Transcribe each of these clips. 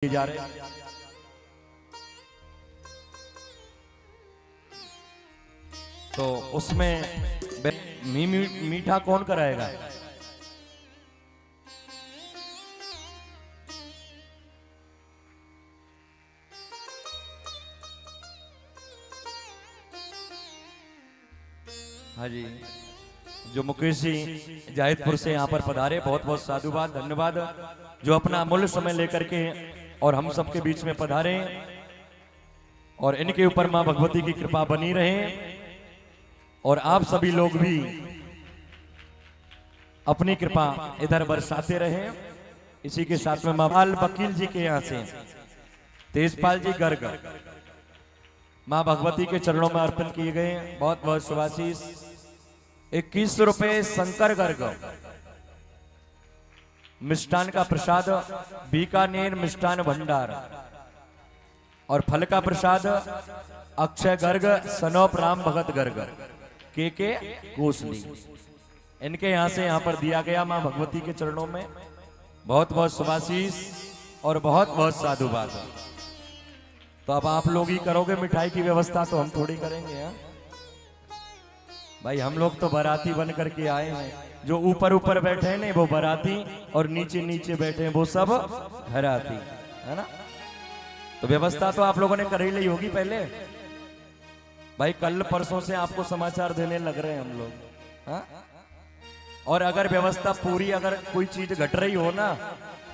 जा रहे तो उसमें मीठा कौन कराएगा? हाँ जी, जो मुकेश जी जाहिदपुर से यहाँ पर पधारे, बहुत बहुत साधुवाद, धन्यवाद। जो अपना अमूल्य समय लेकर के और हम सबके बीच में पधारे, और इनके ऊपर मां भगवती की कृपा बनी रहे, और आप सभी लोग भी अपनी कृपा इधर बरसाते रहे। इसी के साथ में माल वकील जी के यहाँ से तेजपाल जी गर्ग मां भगवती के चरणों में अर्पण किए गए, बहुत बहुत शुभाशीष। 21 रुपए शंकर गर्ग मिष्ठान का प्रसाद, बीकानेर मिष्ठान भंडार, और फल का प्रसाद अक्षय गर्ग सनोप राम भगत गर्ग के कोसली, इनके यहां से यहां पर दिया गया मां भगवती के चरणों में। बहुत बहुत शुभाशीष और बहुत बहुत साधुवाद। तो अब आप लोग ही करोगे मिठाई की व्यवस्था, तो हम थोड़ी करेंगे। हा? भाई हम लोग तो बाराती बन करके आए हैं। जो ऊपर ऊपर बैठे हैं ना वो बाराती, और नीचे नीचे बैठे हैं वो सब घराती, है ना। तो व्यवस्था तो आप लोगों ने कर ही ली होगी पहले। भाई कल परसों से आपको समाचार देने लग रहे हैं हम लोग। हा? और अगर व्यवस्था पूरी, अगर कोई चीज घट रही हो ना,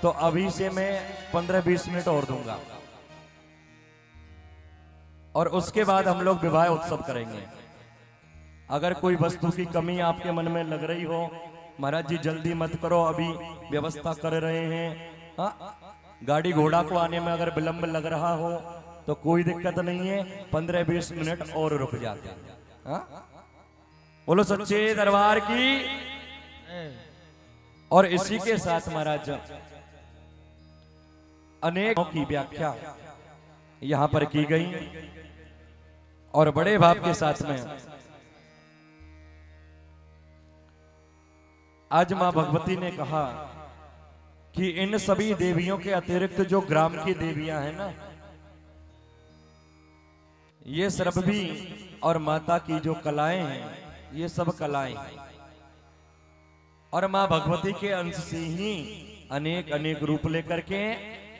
तो अभी से मैं 15-20 मिनट और दूंगा, और उसके बाद हम लोग विवाह उत्सव करेंगे। अगर कोई वस्तु की कमी आपके मन में लग रही हो, महाराज जी जल्दी मत करो, अभी व्यवस्था कर रहे हैं। हाँ? गाड़ी घोड़ा को आने में अगर विलंब लग रहा हो तो कोई दिक्कत नहीं है, 15-20 मिनट और रुक जाते हैं। हाँ? बोलो सच्चे दरबार की। और इसी के साथ महाराज अनेक की व्याख्या यहां पर की गई, और बड़े भाव के साथ में आज मां भगवती ने कहा कि इन सभी देवियों के अतिरिक्त जो ग्राम की देवियां हैं ना, ये सर्वभी और माता की जो कलाएं हैं, ये सब कलाएं हैं, और मां भगवती के अंश से ही अनेक अनेक रूप लेकर के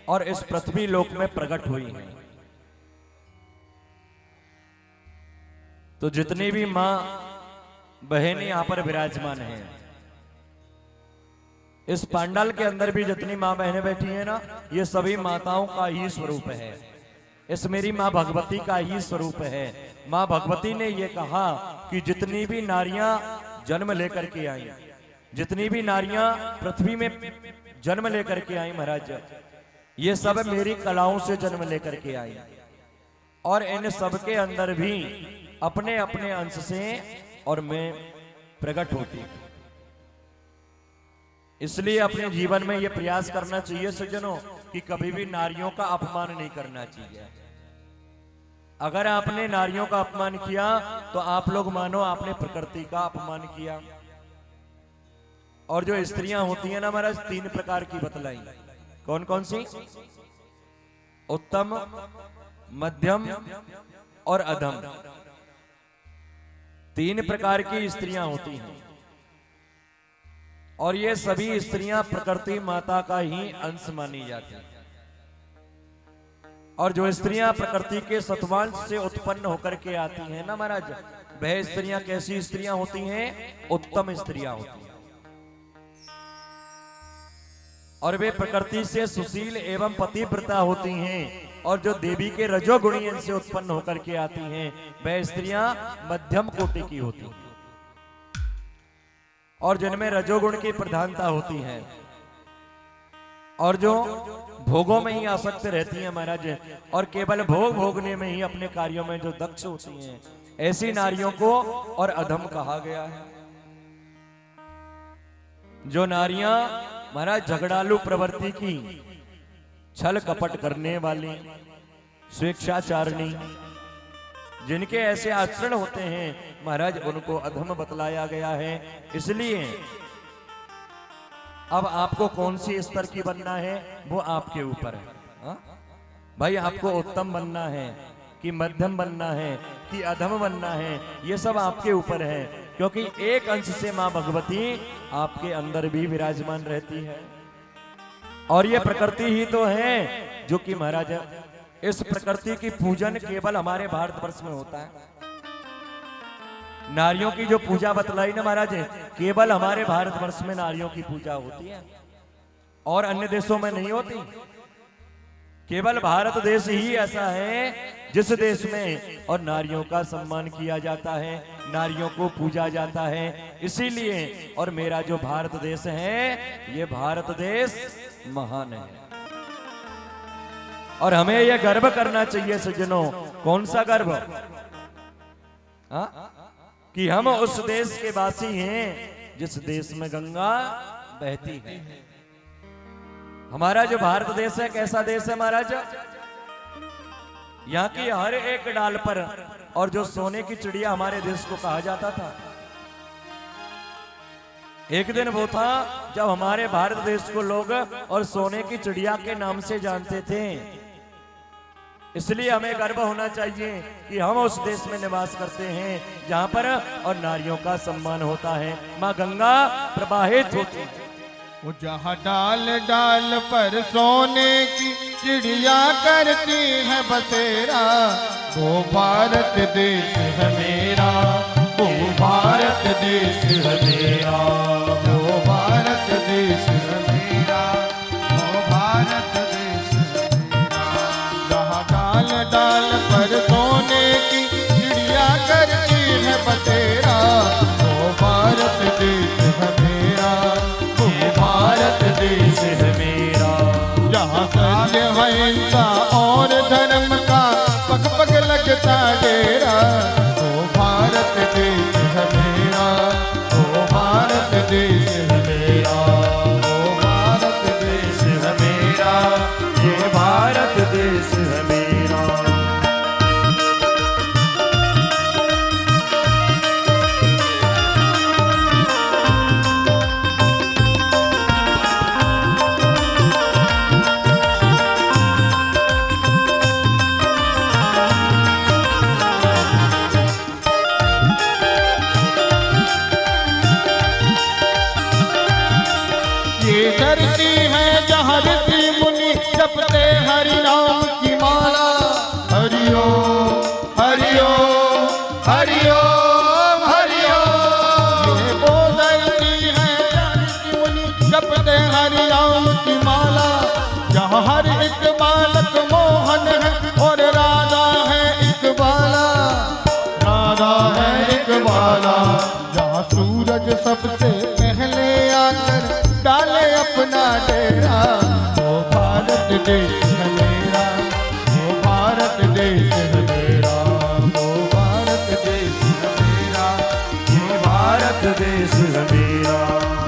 और इस पृथ्वी लोक में प्रकट हुई हैं। तो जितनी भी मां बहनें यहां पर विराजमान हैं, इस पांडाल के अंदर भी जितनी मां बहनें बैठी हैं ना, ये सभी माताओं का ही स्वरूप है। इस मेरी मां भगवती का ही स्वरूप है। मां भगवती ने ये कहा कि जितनी भी नारियां जन्म लेकर के आई, जितनी भी नारियां पृथ्वी में जन्म लेकर के आई महाराज, ये सब मेरी कलाओं से जन्म लेकर के आई, और इन सब के अंदर भी अपने अपने अंश से और मैं प्रकट होती हूं। इसलिए अपने जीवन में यह प्रयास करना चाहिए सज्जनों कि कभी भी नारियों का अपमान नहीं करना चाहिए। अगर आपने नारियों का अपमान किया तो आप लोग मानो आपने प्रकृति का अपमान किया। और जो स्त्रियां होती हैं ना महाराज, 3 प्रकार की बतलाई। कौन कौन सी? उत्तम, मध्यम और अधम। 3 प्रकार की स्त्रियां होती हैं, और ये सभी स्त्रियां प्रकृति माता का ही अंश मानी जाती हैं। और जो स्त्रियां प्रकृति के सत्वांश से उत्पन्न होकर के आती हैं ना महाराज, वह स्त्रियां कैसी स्त्रियां होती हैं? उत्तम स्त्रियां होती हैं, और वे प्रकृति से सुशील एवं पतिव्रता होती हैं। और जो देवी के रजोगुणी से उत्पन्न होकर के आती हैं, वह स्त्रियां मध्यम कोटि की होती हैं, और जिनमें रजोगुण की प्रधानता होती है, और जो भोगों में ही आसक्त रहती हैं महाराज, और केवल भोग भोगने में ही अपने कार्यों में जो दक्ष होती हैं, ऐसी नारियों को और अधम कहा गया है। जो नारियां महाराज झगड़ालू प्रवृत्ति की, छल कपट करने वाली, स्वेच्छाचारिणी, जिनके ऐसे आचरण होते हैं महाराज, उनको अधम बतलाया गया है। इसलिए अब आपको कौन सी स्तर की बनना है वो आपके ऊपर है। हाँ? भाई आपको उत्तम बनना है कि मध्यम बनना है कि अधम बनना है, ये सब आपके ऊपर है, क्योंकि एक अंश से मां भगवती आपके अंदर भी विराजमान रहती है। और ये प्रकृति ही तो है जो कि महाराज इस प्रकृति की पूजन केवल हमारे भारतवर्ष में होता है। नारियों की जो पूजा बतलाई ना महाराज, केवल हमारे भारतवर्ष में नारियों की पूजा होती है और अन्य देशों में नहीं होती। केवल भारत देश ही ऐसा है जिस देश में और नारियों का सम्मान किया जाता है, नारियों को पूजा जाता है। इसीलिए और मेरा जो भारत देश है, ये भारत देश महान है और हमें यह गर्व करना चाहिए सज्जनों। कौन सा गर्व? हाँ? कि हम उस देश के वासी हैं जिस देश में गंगा बहती है। हमारा जो भारत देश है कैसा देश है महाराज? यहाँ की हर एक डाल पर और जो सोने की चिड़िया हमारे देश को कहा जाता था। एक दिन वो था जब हमारे भारत देश को लोग और सोने की चिड़िया के नाम से जानते थे। इसलिए हमें गर्व होना चाहिए कि हम उस देश में निवास करते हैं जहां पर और नारियों का सम्मान होता है, मां गंगा प्रवाहित होती है। वो जहाँ डाल डाल पर सोने की चिड़िया करती है बसेरा, वो भारत देश है मेरा, वो भारत देश है मेरा, वो भारत देश है मेरा, वो भारत देश है मेरा। जहाँ डाल डाल पर सोने की चिड़िया करती है बसेरा, वो भारत देश है मेरा, भारत देश है मेरा। जहाँ सत्य अहिंसा और धर्म का पग पग लगता डेरा, वो भारत देश है मेरा, वो भारत देश है मेरा, वो भारत देश है मेरा, ये भारत देश है मेरा। ये धरती है जहाँ ऋषि मुनि जपते हरि नाम की माला। हरिओ हरिओ हरिओ हरिओ। ये वो धरती है जहाँ ऋषि मुनि जपते हरि नाम की माला, जहाँ हर एक बालक मोहन है और राधा है इकबाला, राधा है इकबाला। जहाँ सूरज सबसे पहले आकर डाले अपना डेरा, वो भारत देश है मेरा, वो भारत देश है मेरा, वो भारत देश है मेरा, ये भारत देश है मेरा।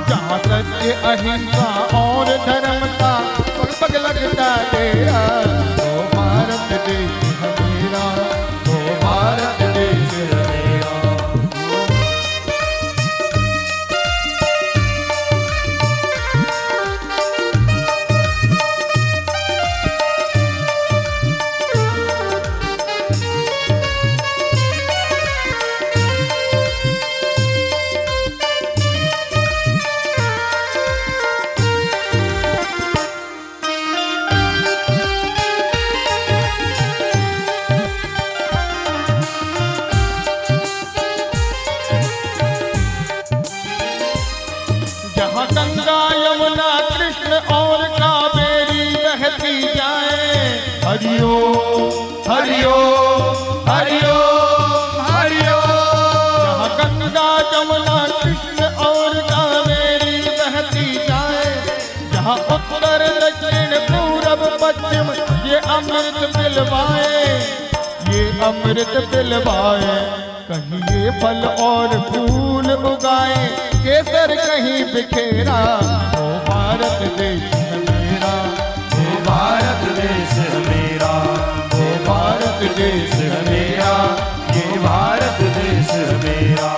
जहाँ सत्य अहिंसा और धर्म का पग पग लगता डेरा, वो भारत देश है मेरा, वो भारत देश है मेरा। जहाँ गंगा यमुना कृष्ण और कावेरी बहती जाए, हरिओ हरिओ हरिओ हरिओ। जहाँ गंगा यमुना कृष्ण और कावेरी बहती जाए, जहाँ उत्तर दक्षिण पूरब पश्चिम ये अमृत पिलवाए, ये अमृत पिलवाए। कहीं ये फल और फूल उगाए, केसर कहीं बिखेरा, वो भारत देश है मेरा, वो भारत देश है मेरा, वो भारत देश है मेरा, ये भारत देश है मेरा।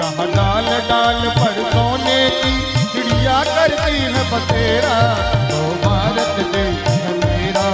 जहाँ डाल डाल पर सोने की चिड़िया करती है बसेरा, वो भारत देश है मेरा,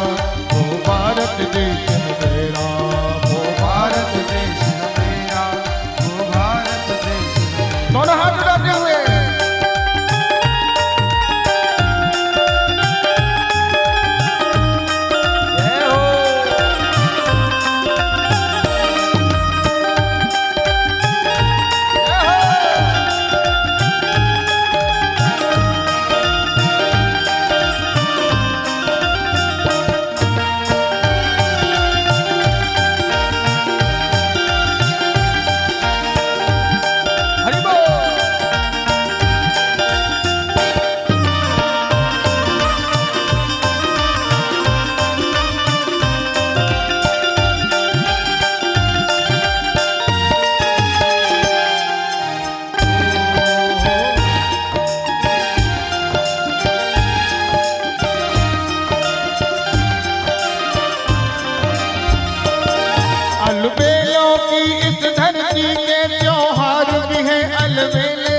अलबेलों की इस धरती के त्योहार भी हैं अलबेले।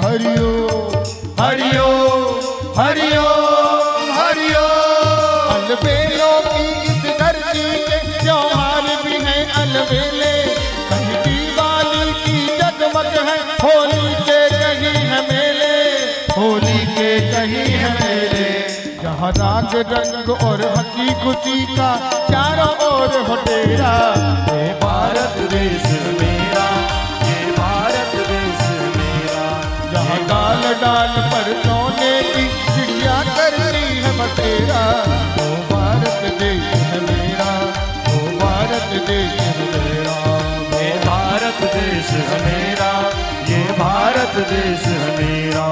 हरिओ हरिओ हरिओ हरिओ। अलबेलों की इस धरती के त्योहार भी हैं अलबेले। कहीं दिवाली की जगमग है, होली के कहीं है मेले, होली के कहीं है मेले। जहाँ राग रंग और हंसी खुशी का चारों ओर हो डेरा। ये भारत देश मेरा, ये भारत देश मेरा। जहाँ डाल डाल पर सोने की चिड़िया करती है बसेरा। वो भारत देश है मेरा, वो भारत देश है मेरा। ये भारत देश है मेरा, ये भारत देश है मेरा।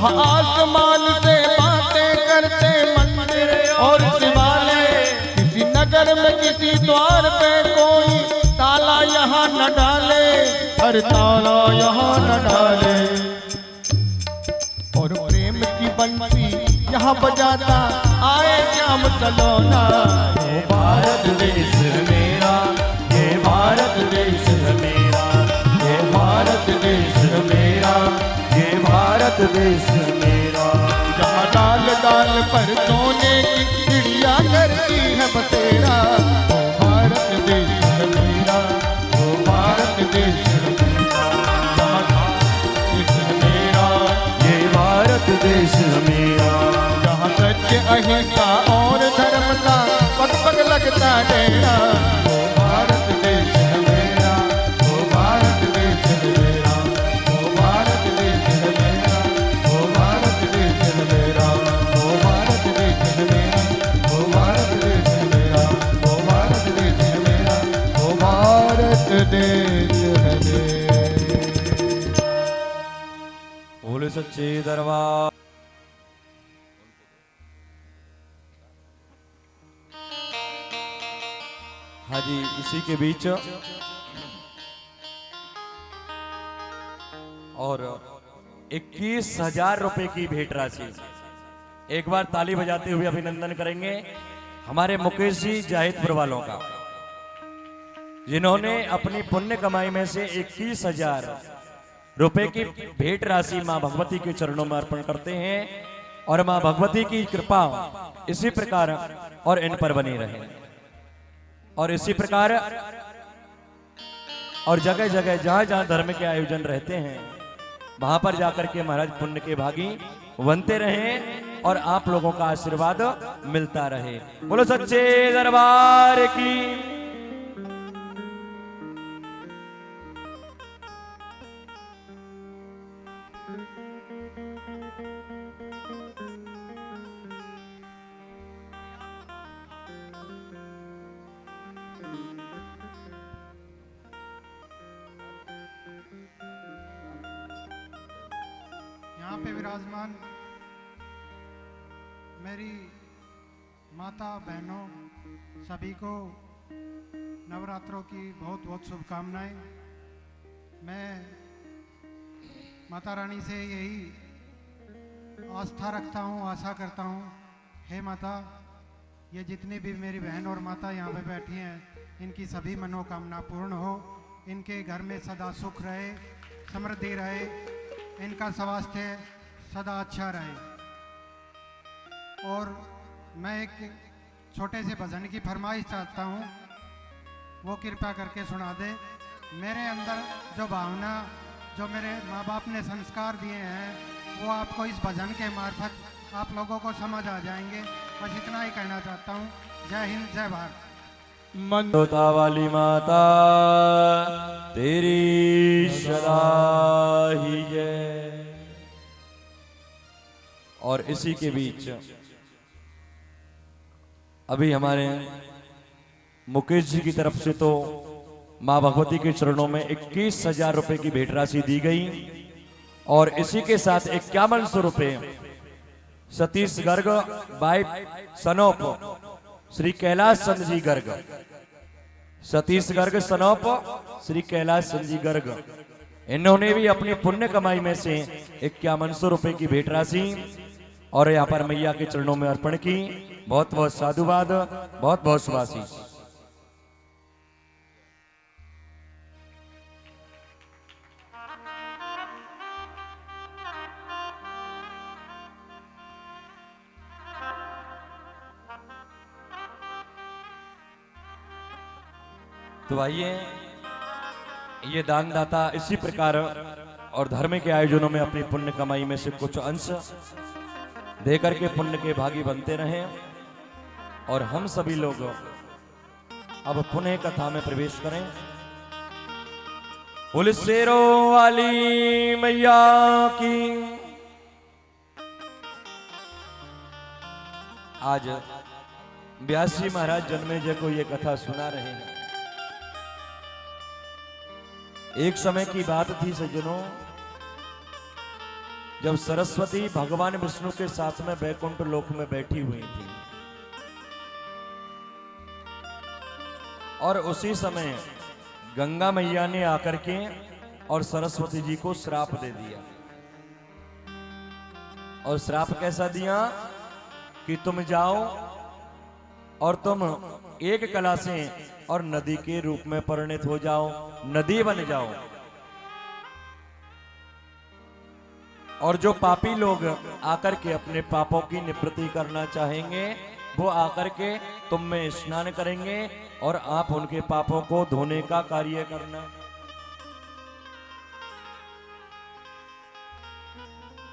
आसमान से बातें करते मंदिर और शिवालय। किसी नगर में किसी द्वार पे कोई ताला यहाँ न डाले, हर ताला यहाँ न डाले। और प्रेम की बंसी यहाँ बजाता आए श्याम सलोना। ये भारत देश मेरा, ये भारत देश मेरा। ये भारत देश मेरा, ये भारत देश मेरा। जहाँ डाल डाल पर सोने की चिड़िया करती है बसेरा। वो भारत देश है मेरा, वो भारत देश है मेरा। देश है मेरा, ये भारत देश मेरा। जहाँ सत्य अहिंसा और धर्म का पग पग लगता डेरा। वो भारत देश है मेरा, वो भारत देश है मेरा। वो भारत देश है मेरा, वो भारत देश है मेरा। वो भारत देश है मेरा, वो भारत देश है मेरा। वो भारत देश है मेरा, वो भारत देश है मेरा। बोले सच्चे दरबार। हाँ जी, इसी के बीच और 21,000 रुपए की भेंट राशि। एक बार ताली बजाते हुए अभिनंदन करेंगे हमारे मुकेश जी जाहिदपुर वालों का, जिन्होंने अपनी पुण्य कमाई में से 21,000 रुपए की भेंट राशि मां भगवती के चरणों में अर्पण करते हैं। और मां भगवती की कृपा इसी प्रकार और इन पर बनी रहे। और इसी प्रकार और जगह जगह जहां जहां धर्म के आयोजन रहते हैं वहां पर जाकर के महाराज पुण्य के भागी बनते रहें और आप लोगों का आशीर्वाद मिलता रहे। बोलो सच्चे दरबार की। यहाँ पे विराजमान मेरी माता बहनों सभी को नवरात्रों की बहुत बहुत शुभकामनाएं। मैं माता रानी से यही आस्था रखता हूँ, आशा करता हूँ, हे माता, ये जितनी भी मेरी बहन और माता यहाँ पे बैठी हैं इनकी सभी मनोकामना पूर्ण हो। इनके घर में सदा सुख रहे, समृद्धि रहे, इनका स्वास्थ्य सदा अच्छा रहे। और मैं एक छोटे से भजन की फरमाइश चाहता हूँ, वो कृपया करके सुना दे। मेरे अंदर जो भावना, जो मेरे माँ बाप ने संस्कार दिए हैं, वो आपको इस भजन के मार्फत आप लोगों को समझ आ जाएंगे। बस इतना ही कहना चाहता हूँ। जय हिंद, जय भारत। तोता वाली माता तेरी सदा ही जय। और इसी के बीच अभी हमारे मुकेश जी की तरफ से तो मां भगवती के चरणों में 21,000 रुपए की भेंट राशि दी गई और इसी के साथ 5100 रुपए सतीश गर्ग बाई सनोप श्री कैलाश चंद जी गर्ग, सतीश गर्ग सनोप श्री कैलाश चंद जी गर्ग, इन्होंने भी अपनी पुण्य कमाई में से 5100 रुपए की भेंट राशि और यहाँ पर मैया के चरणों में अर्पण की। बहुत बहुत साधुवाद, बहुत बहुत शुभाशीष। तो आइए ये दानदाता इसी प्रकार और धर्म के आयोजनों में अपनी पुण्य कमाई में से कुछ अंश देकर के पुण्य के भागी बनते रहें और हम सभी लोग अब पुनः कथा में प्रवेश करें। पुलिस शेरों वाली मैया की। आज व्यासी महाराज जन्मेजय को ये कथा सुना रहे हैं। एक समय की बात थी सज्जनों, जब सरस्वती भगवान विष्णु के साथ में वैकुंठ लोक में बैठी हुई थी और उसी समय गंगा मैया ने आकर के और सरस्वती जी को श्राप दे दिया। और श्राप कैसा दिया कि तुम जाओ और तुम एक कला से और नदी के रूप में परिणत हो जाओ, नदी बन जाओ। और जो पापी लोग आकर के अपने पापों की निवृत्ति करना चाहेंगे वो आकर के तुम में स्नान करेंगे और आप उनके पापों को धोने का कार्य करना।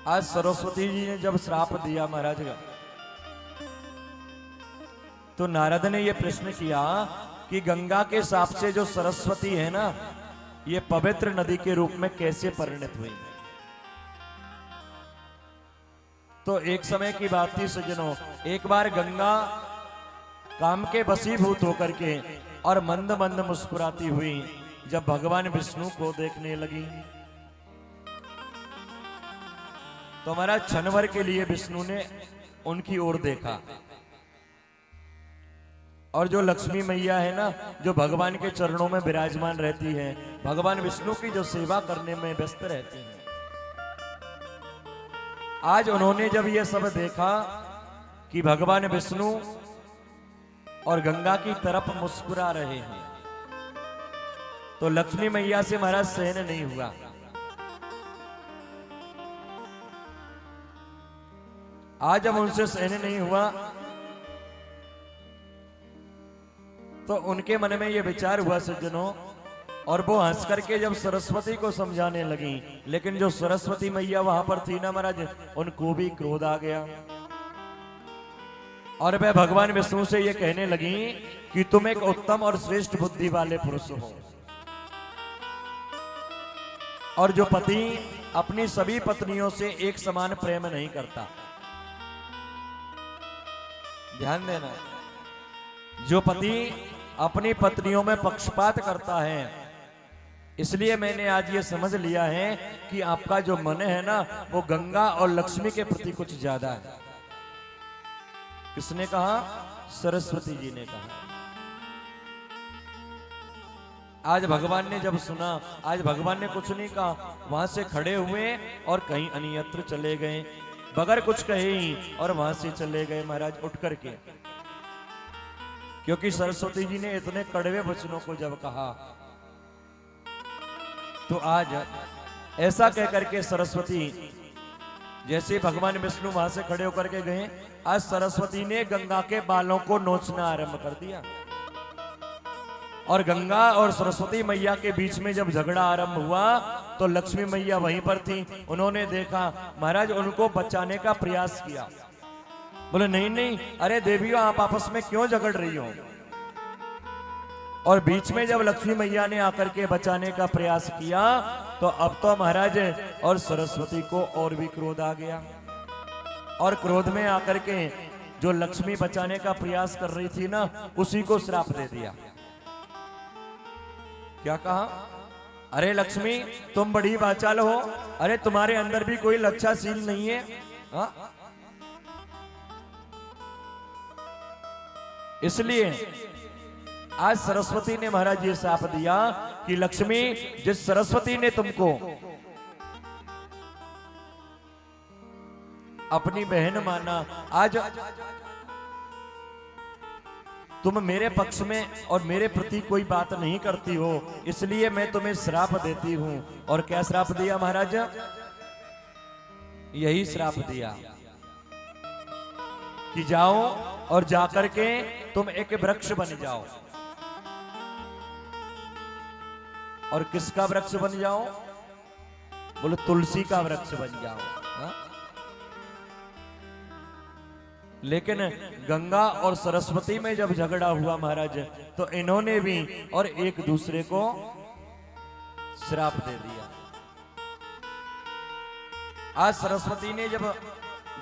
आज सरस्वती जी ने जब श्राप दिया महाराज का, तो नारद ने यह प्रश्न किया कि गंगा के साप से जो सरस्वती है ना, ये पवित्र नदी के रूप में कैसे परिणत हुई। तो एक समय की बात थी सज्जनों, एक बार गंगा काम के वशीभूत होकर के और मंद मंद मुस्कुराती हुई जब भगवान विष्णु को देखने लगी, तो हमारा क्षण भर के लिए विष्णु ने उनकी ओर देखा। और जो लक्ष्मी मैया है ना, जो भगवान के चरणों में विराजमान रहती है, भगवान विष्णु की जो सेवा करने में व्यस्त रहती है, आज उन्होंने जब यह सब देखा कि भगवान विष्णु और गंगा की तरफ मुस्कुरा रहे हैं, तो लक्ष्मी मैया से महाराज सहन नहीं हुआ। आज जब उनसे सहन नहीं हुआ तो उनके मन में यह विचार हुआ सज्जनों, और वो हंस करके जब सरस्वती को समझाने लगी, लेकिन जो सरस्वती मैया वहां पर थी ना महाराज, उनको भी क्रोध आ गया और वह भगवान विष्णु से ये कहने लगी कि तुम एक उत्तम और श्रेष्ठ बुद्धि वाले पुरुष हो, और जो पति अपनी सभी पत्नियों से एक समान प्रेम नहीं करता। ध्यान देना, जो पति अपनी पत्नियों में पक्षपात करता है, इसलिए मैंने आज ये समझ लिया है कि आपका जो मन है ना, वो गंगा और लक्ष्मी के प्रति कुछ ज्यादा है। किसने कहा? सरस्वती जी ने कहा। आज भगवान ने जब सुना, आज भगवान ने कुछ नहीं कहा, वहां से खड़े हुए और कहीं अन्यत्र चले गए, बगैर कुछ कहे ही, और वहां से चले गए महाराज उठ करके। क्योंकि सरस्वती जी ने इतने कड़वे वचनों को जब कहा, तो आज ऐसा कह करके सरस्वती, जैसे भगवान विष्णु वहां से खड़े होकर के गए, आज सरस्वती ने गंगा के बालों को नोचना आरंभ कर दिया। और गंगा और सरस्वती मैया के बीच में जब झगड़ा आरंभ हुआ तो लक्ष्मी मैया वहीं पर थी। उन्होंने देखा, महाराज उनको बचाने का प्रयास किया। बोले नहीं नहीं, अरे देवियों आप आपस में क्यों झगड़ रही हो? और बीच में जब लक्ष्मी मैया ने आकर के बचाने का प्रयास किया तो अब तो महाराज और सरस्वती को और भी क्रोध आ गया, और क्रोध में आकर के जो लक्ष्मी बचाने का प्रयास कर रही थी ना, उसी को श्राप दे दिया। क्या कहा? अरे लक्ष्मी, तुम बड़ी वाचाल हो, अरे तुम्हारे अंदर भी कोई लज्जाशील नहीं है? हा? इसलिए आज सरस्वती ने महाराज ये श्राप दिया कि लक्ष्मी, जिस सरस्वती ने तुमको अपनी बहन माना, आज तुम मेरे पक्ष में और मेरे प्रति कोई बात नहीं करती हो, इसलिए मैं तुम्हें श्राप देती हूं। और क्या श्राप दिया महाराज? यही श्राप दिया कि जाओ और जाकर के तुम एक वृक्ष बन जाओ। और किसका वृक्ष बन जाओ? बोले तुलसी का वृक्ष बन जाओ। हा? लेकिन गंगा और सरस्वती में जब झगड़ा हुआ महाराज, तो इन्होंने भी और एक दूसरे को श्राप दे दिया। आज सरस्वती ने जब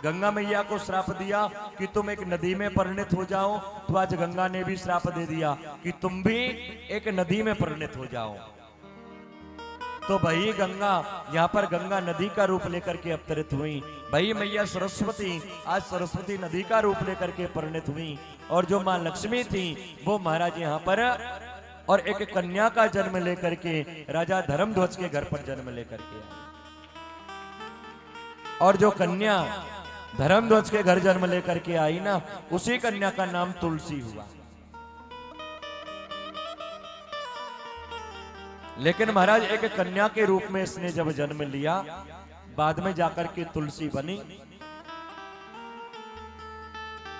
गंगा मैया को श्राप दिया कि तुम एक नदी में परिणत हो जाओ, तो आज गंगा ने भी श्राप दे दिया कि तुम भी एक नदी में परिणत हो जाओ। तो भाई गंगा, यहाँ पर गंगा नदी का रूप लेकर के अवतरित हुई। भाई मैया सरस्वती आज सरस्वती नदी का रूप लेकर के परिणत हुई। और जो मां लक्ष्मी थी वो महाराज यहाँ पर और एक कन्या का जन्म लेकर के राजा धर्मध्वज के घर पर जन्म लेकर के आई। और जो कन्या धर्मध्वज के घर जन्म लेकर के आई ना, उसी कन्या का नाम तुलसी हुआ। लेकिन महाराज एक कन्या के रूप में इसने जब जन्म लिया, बाद में जाकर के तुलसी बनी।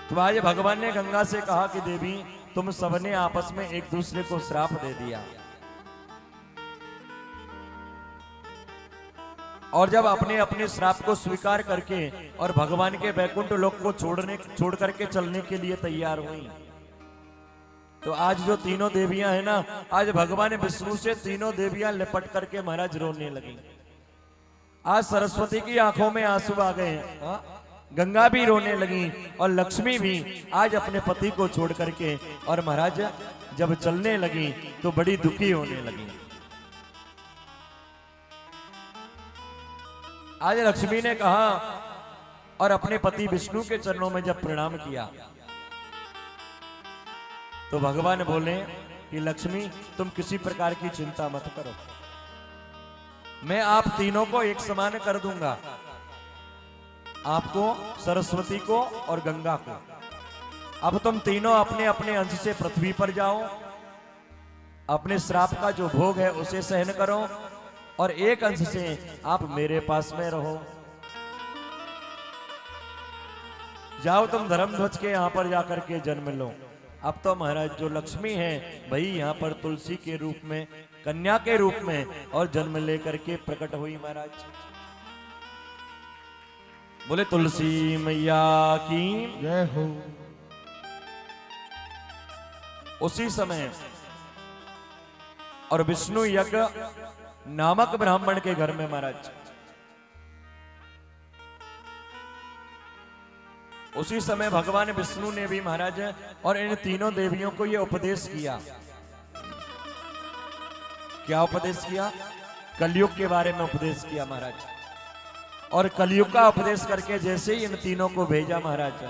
तो आज भगवान ने गंगा से कहा कि देवी, तुम सबने आपस में एक दूसरे को श्राप दे दिया, और जब अपने अपने श्राप को स्वीकार करके और भगवान के वैकुंठ लोक को छोड़ करके चलने के लिए तैयार हुई, तो आज जो तीनों देवियां हैं ना, आज भगवान विष्णु से तीनों देवियां लिपट करके महाराज रोने लगी। आज सरस्वती की आंखों में आंसू आ गए हैं, गंगा भी रोने लगी और लक्ष्मी भी आज अपने पति को छोड़ करके और महाराज जब चलने लगी तो बड़ी दुखी होने लगी। आज लक्ष्मी ने कहा और अपने पति विष्णु के चरणों में जब प्रणाम किया, तो भगवान बोले कि लक्ष्मी, तुम किसी प्रकार की चिंता मत करो, मैं आप तीनों को एक समान कर दूंगा, आपको, सरस्वती को और गंगा को। अब तुम तीनों अपने अपने अंश से पृथ्वी पर जाओ, अपने श्राप का जो भोग है उसे सहन करो, और एक अंश से आप मेरे पास में रहो। जाओ तुम धर्मध्वज के यहां पर जाकर के जन्म लो। अब तो महाराज जो लक्ष्मी है वही यहाँ पर तुलसी के रूप में, कन्या के रूप में और जन्म लेकर के प्रकट हुई महाराज। बोले तुलसी मैया की जय हो। उसी समय और विष्णु यज्ञ नामक ब्राह्मण के घर में महाराज, उसी समय भगवान विष्णु ने भी महाराज और इन तीनों देवियों को यह उपदेश किया। क्या उपदेश किया? कलयुग के बारे में उपदेश किया महाराज। और कलयुग का उपदेश करके जैसे ही इन तीनों को भेजा महाराज,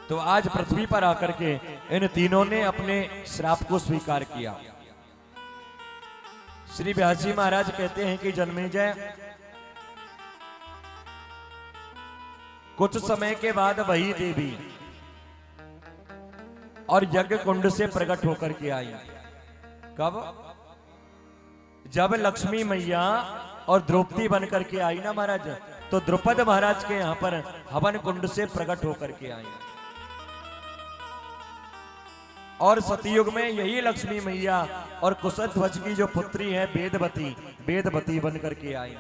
तो आज पृथ्वी पर आकर के इन तीनों ने अपने श्राप को स्वीकार किया। श्री व्यास जी महाराज कहते हैं कि जन्मेजय, कुछ समय के बाद वही देवी और यज्ञ कुंड से प्रकट होकर के आई। कब? जब लक्ष्मी मैया और द्रौपदी बन करके आई ना महाराज, तो द्रुपद महाराज के यहां पर हवन कुंड से प्रकट होकर के आई। और सतयुग में यही लक्ष्मी मैया और कुशध्वज की जो पुत्री है वेदवती बन करके आई।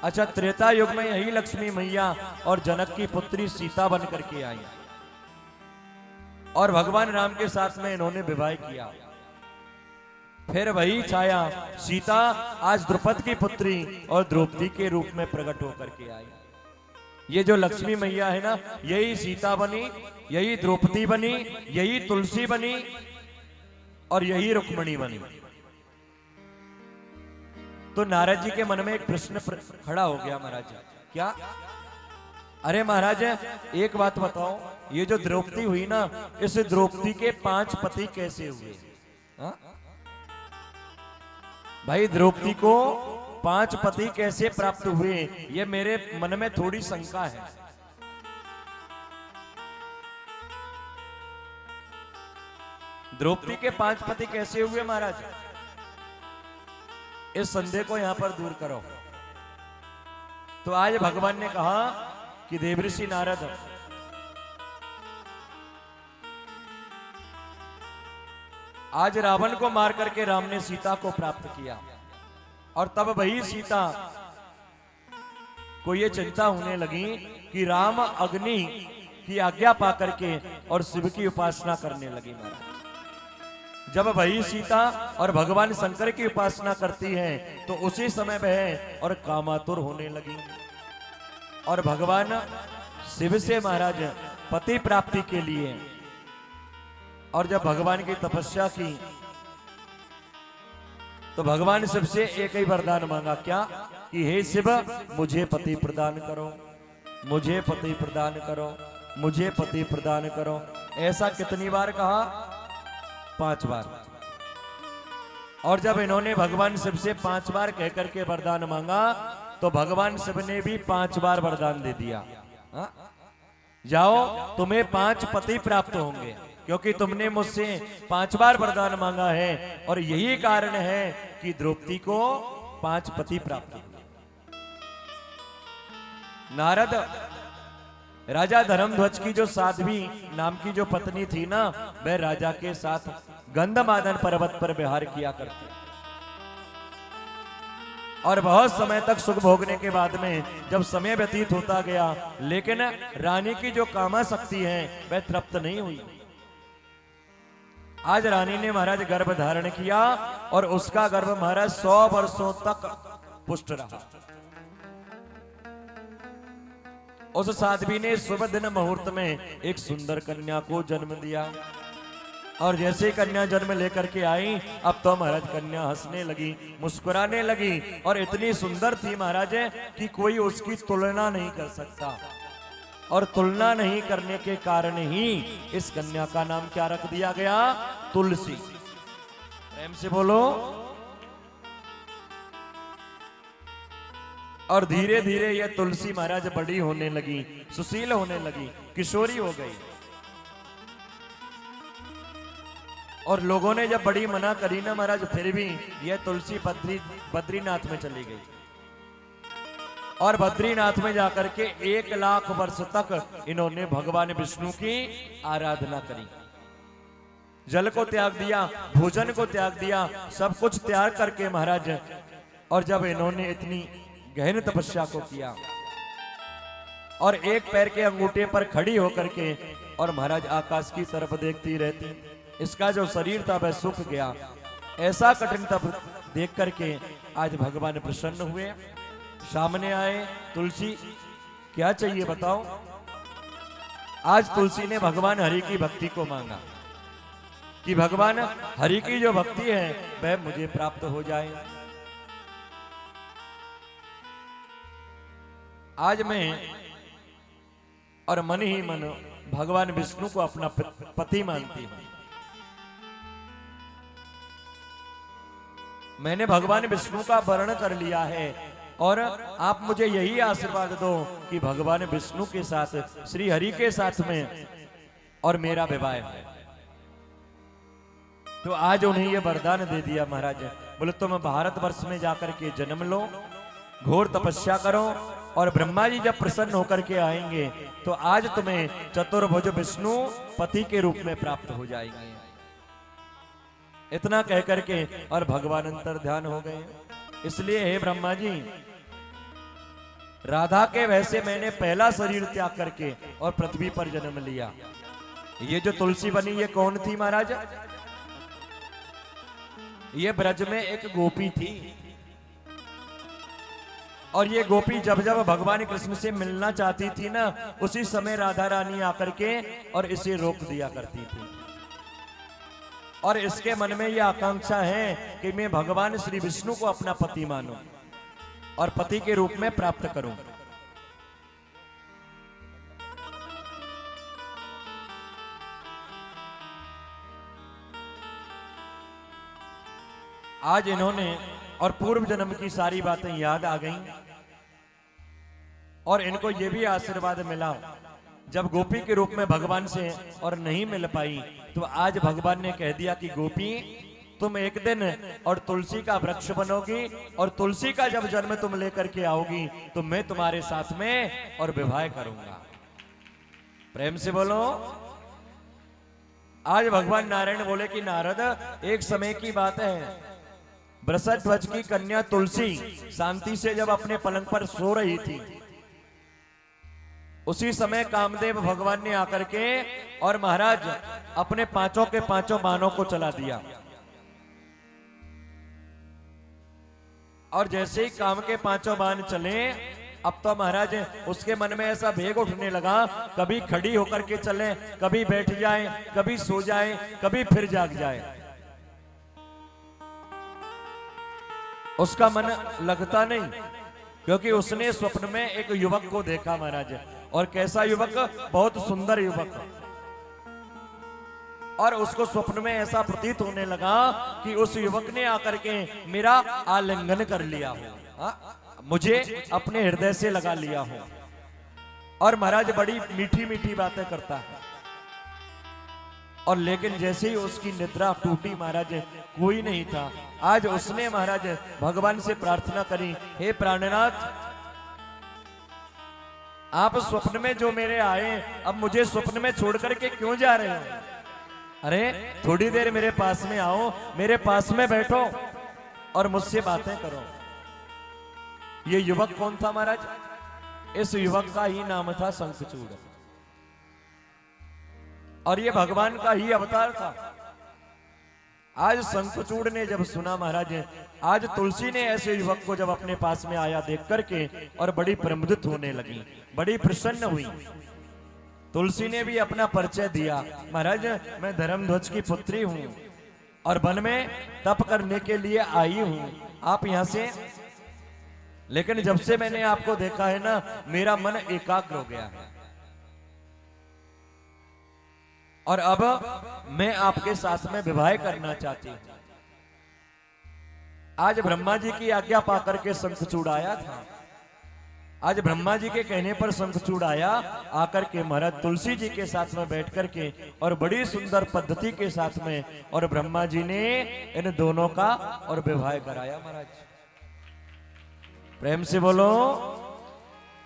अच्छा, त्रेता युग में यही लक्ष्मी मैया और जनक की पुत्री सीता बन करके आई। और भगवान राम के साथ में इन्होंने विवाह किया। फिर वही छाया सीता आज द्रुपद की पुत्री और द्रौपदी के रूप में प्रकट होकर के आई। ये जो लक्ष्मी मैया है ना, यही सीता बनी, यही द्रौपदी बनी, यही तुलसी बनी और यही रुक्मणी बनी। तो नारद जी के मन में एक प्रश्न खड़ा हो गया महाराज, क्या? अरे महाराज एक बात बताओ, ये जो द्रौपदी हुई ना, इस द्रौपदी के 5 पति कैसे हुए? हा? भाई द्रौपदी को 5 पति कैसे प्राप्त हुए, ये मेरे मन में थोड़ी शंका है। द्रौपदी के 5 पति कैसे हुए महाराज? इस संदेह को यहां पर दूर करो। तो आज भगवान ने कहा कि देवऋषि नारद, आज रावण को मार करके राम ने सीता को प्राप्त किया, और तब वही सीता को ये चिंता होने लगी कि राम अग्नि की आज्ञा पा करके और शिव की उपासना करने लगी महाराज। जब वही सीता और भगवान शंकर की उपासना करती है तो उसी समय वह और कामातुर होने लगी, और भगवान शिव से महाराज पति प्राप्ति के लिए, और जब भगवान की तपस्या की तो भगवान शिव से एक ही वरदान मांगा, क्या? कि हे शिव मुझे पति प्रदान करो, मुझे पति प्रदान करो, मुझे पति प्रदान करो। ऐसा कितनी बार कहा? 5 बार। और जब इन्होंने भगवान शिव से 5 बार कहकर के वरदान मांगा तो भगवान शिव ने भी 5 बार वरदान दे दिया। हा? जाओ तुम्हें 5 पति प्राप्त होंगे, क्योंकि तुमने मुझसे 5 बार वरदान मांगा है, और यही कारण है कि द्रौपदी को 5 पति प्राप्त हुए। नारद राजा धर्मध्वज की जो साध्वी नाम की जो पत्नी थी ना, वह राजा के साथ गंधमादन पर्वत पर विहार किया करती, और बहुत समय तक सुख भोगने के बाद में जब समय व्यतीत होता गया, लेकिन रानी की जो कामा शक्ति है वह तृप्त नहीं हुई। आज रानी ने महाराज गर्भ धारण किया, और उसका गर्भ महाराज 100 वर्षों तक पुष्ट रहा। उस साध्वी ने शुभ दिन मुहूर्त में एक सुंदर कन्या को जन्म दिया, और जैसे कन्या जन्म लेकर के आई, अब तो महाराज कन्या हंसने लगी, मुस्कुराने लगी, और इतनी सुंदर थी महाराज कि कोई उसकी तुलना नहीं कर सकता। और तुलना नहीं करने के कारण ही इस कन्या का नाम क्या रख दिया गया? तुलसी। प्रेम से बोलो। और धीरे धीरे यह तुलसी महाराज बड़ी होने लगी, सुशील होने लगी, किशोरी हो गई। और लोगों ने जब बड़ी मना करी ना महाराज, फिर भी यह तुलसी बद्रीनाथ में चली गई, और बद्रीनाथ में जाकर के 1 लाख वर्ष तक इन्होंने भगवान विष्णु की आराधना करी। जल को त्याग दिया, भोजन को त्याग दिया, सब कुछ त्याग करके महाराज, और जब इन्होंने इतनी गहन तपस्या को किया, और एक पैर के अंगूठे पर खड़ी होकर के और महाराज आकाश की तरफ देखती रहती, इसका जो शरीर था वह सूख गया। ऐसा कठिन तप देख करके आज भगवान प्रसन्न हुए, सामने आए। तुलसी क्या चाहिए बताओ? आज तुलसी ने भगवान हरि की भक्ति को मांगा कि भगवान हरि की जो भक्ति है वह मुझे प्राप्त हो जाए। आज मैं और मन ही मन भगवान विष्णु को अपना पति मानती हूं। मैंने भगवान विष्णु का वर्ण कर लिया है, और आप मुझे यही आशीर्वाद दो कि भगवान विष्णु के साथ, श्री हरि के साथ में और मेरा विवाह है। तो आज उन्हें यह वरदान दे दिया महाराज, बोले तुम भारतवर्ष में जाकर के जन्म लो, घोर तपस्या करो, और ब्रह्मा जी जब प्रसन्न होकर के आएंगे तो आज तुम्हें चतुर्भुज विष्णु पति के रूप में प्राप्त हो जाएंगे। इतना कह करके और भगवान अंतर ध्यान हो गए। इसलिए हे ब्रह्मा जी, राधा के वैसे मैंने पहला शरीर त्याग करके और पृथ्वी पर जन्म लिया, ये जो तुलसी बनी ये कौन थी महाराज? ये ब्रज में एक गोपी थी, और ये गोपी जब जब भगवान कृष्ण से मिलना चाहती थी ना, उसी समय राधा रानी आकर के और इसे रोक दिया करती थी। और इसके मन में यह आकांक्षा है कि मैं भगवान श्री विष्णु को अपना पति मानूं और पति के रूप में प्राप्त करूं। आज इन्होंने और पूर्व जन्म की सारी बातें याद आ गईं, और इनको यह भी आशीर्वाद मिला जब गोपी के रूप में भगवान से और नहीं मिल पाई, तो आज भगवान ने कह दिया कि गोपी तुम एक दिन और तुलसी का वृक्ष बनोगी, और तुलसी का जब जन्म तुम लेकर के आओगी तो मैं तुम्हारे साथ में और विवाह करूंगा। प्रेम से बोलो। आज भगवान नारायण बोले कि नारद, एक समय की बात है, वृषध्वज की कन्या तुलसी शांति से जब अपने पलंग पर सो रही थी, उसी समय कामदेव भगवान ने आकर के और महाराज अपने पांचों के पांचों बाणों को चला दिया। और जैसे ही काम के पांचों बाण चले, अब तो महाराज उसके मन में ऐसा वेग उठने लगा, कभी खड़ी होकर के चले, कभी बैठ जाए, कभी सो जाए, कभी फिर जाग जाए। उसका मन लगता नहीं, क्योंकि उसने स्वप्न में एक युवक को देखा महाराज। और कैसा युवक? बहुत सुंदर युवक। और उसको स्वप्न में ऐसा प्रतीत होने लगा कि उस युवक ने आकर के मेरा आलिंगन कर लिया हो, मुझे अपने हृदय से लगा लिया हो, और महाराज बड़ी मीठी मीठी बातें करता है। और लेकिन जैसे ही उसकी निद्रा टूटी महाराज, कोई नहीं था। आज उसने महाराज भगवान से प्रार्थना करी, हे प्राणनाथ, आप स्वप्न में जो मेरे आए, अब मुझे स्वप्न में छोड़ करके क्यों जा रहे हो? अरे थोड़ी देर मेरे पास में आओ, मेरे पास में बैठो और मुझसे बातें करो। ये युवक कौन था महाराज? इस युवक का ही नाम था शंखचूड़, और ये भगवान का ही अवतार था। आज शंखचूड़ ने जब सुना महाराज, आज तुलसी ने ऐसे युवक को जब अपने पास में आया देख करके और बड़ी प्रमुदित होने लगी, बड़ी प्रसन्न हुई। तुलसी ने भी अपना परिचय दिया, महाराज मैं धर्मध्वज की पुत्री हूं और वन में तप करने के लिए आई हूं, आप यहां से। लेकिन जब से मैंने आपको देखा है ना, मेरा मन एकाग्र हो गया है, और अब मैं आपके साथ में विवाह करना चाहती हूं। आज ब्रह्मा जी की आज्ञा पाकर के शंखचूड़ आया था। आज ब्रह्मा जी के कहने पर शंखचूड़ आया, आकर के महाराज तुलसी जी के साथ में बैठ करके और बड़ी सुंदर पद्धति के साथ में, और ब्रह्मा जी ने इन दोनों का और विवाह कराया महाराज। प्रेम से बोलो,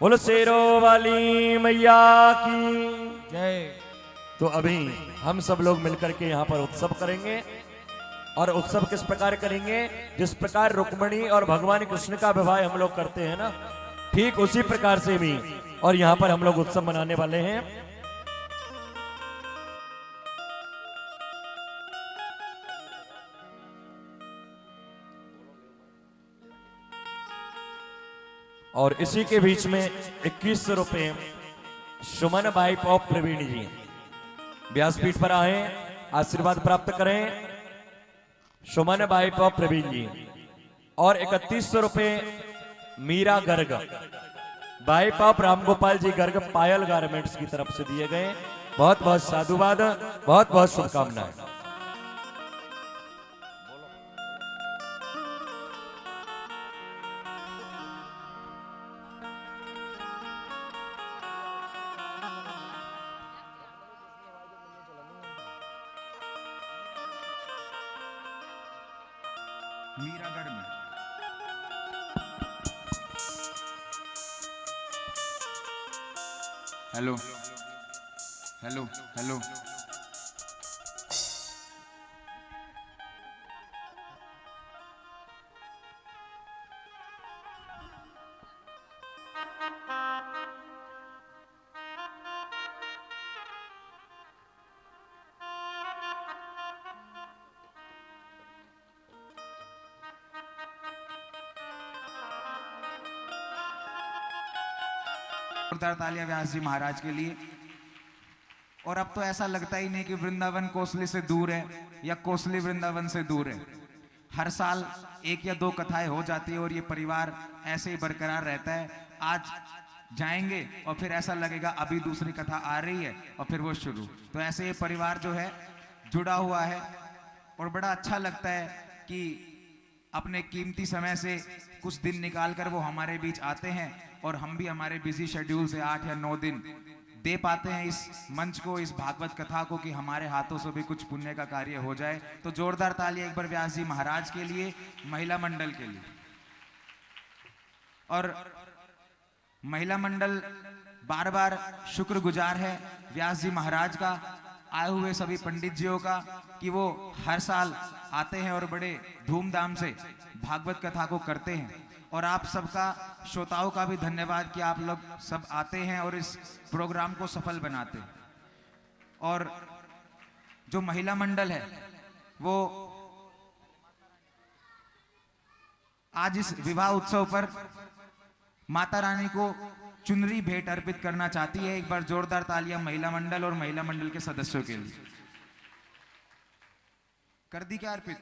बोलो शेरों वाली मैया की जय। तो अभी हम सब लोग मिलकर के यहाँ पर उत्सव करेंगे, और उत्सव किस प्रकार करेंगे? जिस प्रकार रुक्मिणी और भगवान कृष्ण का विवाह हम लोग करते हैं ना, ठीक उसी प्रकार से भी और यहाँ पर हम लोग उत्सव मनाने वाले हैं। और इसी के बीच में 2100 रुपए सुमन बाई ऑफ प्रवीण जी व्यासपीठ पर आए, आशीर्वाद प्राप्त करें। सुमन बाई ऑफ प्रवीण जी। और 3100 रुपए Meera Garg wife of Ramgopal ji Garg Payal garments की तरफ से दिए गए। बहुत बहुत साधुवाद, बहुत बहुत शुभकामनाएं। मीरागढ़ में हेलो हेलो हेलो जोरदार तालियां व्यास जी महाराज के लिए। और अब तो ऐसा लगता ही नहीं कि वृंदावन कोसली से दूर है या कोसली वृंदावन से दूर है। हर साल एक या दो कथाएं हो जाती है और ये परिवार ऐसे ही बरकरार रहता है। आज जाएंगे और फिर ऐसा लगेगा अभी दूसरी कथा आ रही है और फिर वो शुरू। तो ऐसे ये परिवार जो है जुड़ा हुआ है और बड़ा अच्छा लगता है कि अपने कीमती समय से कुछ दिन निकालकर वो हमारे बीच आते हैं और हम भी हमारे बिजी शेड्यूल से 8 या 9 दिन दे पाते हैं इस मंच को, इस भागवत कथा को, कि हमारे हाथों से भी कुछ पुण्य का कार्य हो जाए। तो जोरदार तालियां एक बार व्यास जी महाराज के लिए, महिला मंडल के लिए। और महिला मंडल बार बार शुक्रगुजार है व्यास जी महाराज का, आए हुए सभी पंडित जियों का, कि वो हर साल आते हैं और बड़े धूमधाम से भागवत कथा को करते हैं। और आप सबका, श्रोताओं का भी धन्यवाद कि आप लोग सब आते हैं और इस प्रोग्राम को सफल बनाते हैं। और जो महिला मंडल है वो आज इस विवाह उत्सव पर माता रानी को चुनरी भेंट अर्पित करना चाहती है। एक बार जोरदार तालियां महिला मंडल और महिला मंडल के सदस्यों के लिए। कर दी क्या अर्पित?